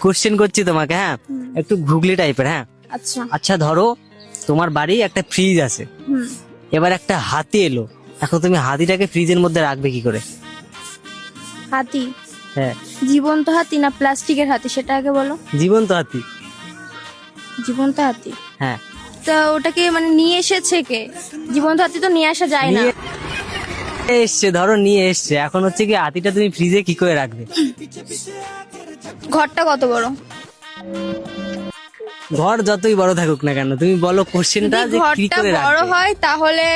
Question করছি তোমাকে, হ্যাঁ একটু ঘুগলি টাইপের। হ্যাঁ আচ্ছা। আচ্ছা ধরো তোমার বাড়ি একটা ফ্রিজ আছে, হুম। এবার একটা হাতি এলো, এখন তুমি হাতিটাকে ফ্রিজের মধ্যে রাখবে কি করে? হাতি হ্যাঁ জীবন্ত হাতি না প্লাস্টিকের হাতি সেটা আগে বলো। জীবন্ত হাতি। জীবন্ত হাতি। হ্যাঁ তা ওটাকে মানে নিয়ে এসেছে কে? জীবন্ত হাতি তো নিয়ে আসা যায় না। নিয়ে এসছে, ধরো নিয়ে এসছে, এখন হচ্ছে কি হাতিটা তুমি ফ্রিজে কি করে রাখবে? ঘরটা কত বড়? ঘর যতই বড় থাকুক না কেন, তুমি বলো কোশ্চেনটা যদি যে কি ঘরটা করে বড় রাখবে? হয় তাহলে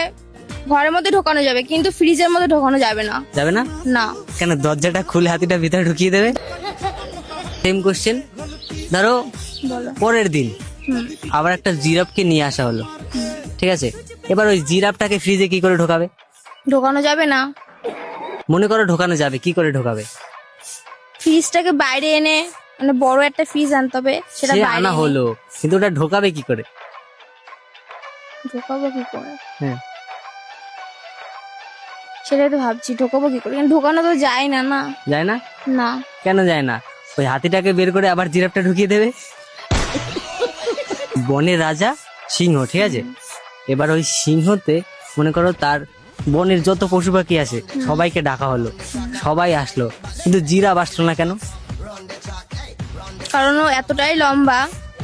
ঘরের মধ্যে ঢোকানো যাবে, কিন্তু ফ্রিজের মধ্যে ঢোকানো যাবে না। যাবে না না। কেন? দরজাটা খুলে হাতিটা ভিতরে ঢুকিয়ে দেবে। সেম কোশ্চেন, ধরো বলো। পরের দিন হুম। আবার একটা জিরাফকে নিয়ে আসা হলো, ঠিক আছে, এবার ওই জিরাফটাকে ফ্রিজে কি করে ঢোকাবে? ঢোকানো যাবে না। মনে করো ঢোকানো যাবে, কি করে ঢোকাবে? ফ্রিজটাকে বাইরে এনে মানে বড় একটা ফ্রিজ আনতে হবে, সেটা সে বাইরে আনা এনে হলো, কিন্তু ওটা ঢোকাবে কি করে? ঢোকাবো কি করে? হ্যাঁ সেটাই তো ভাবছি, ঢোকাবো কি করে, কিন্তু ঢোকানো তো যায় না। না যায় না না। কেন যায় না? ওই হাতিটাকে বের করে আবার জিরাফটা ঢুকিয়ে দেবে। বনের রাজা সিংহ, ঠিক আছে, এবার ওই সিংহতে মনে করো তার বনের যত পশু পাখি আছে সবাইকে ডাকা হলো, সবাই আসলো, কিন্তু জিরাফ আসলো না কেন? কারণ ও এতটাই লম্বা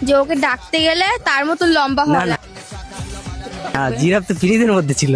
যে ওকে ডাকতে গেলে তার মতো লম্বা না হওয়া না, জিরাফ তো ফ্রিজের মধ্যে ছিল।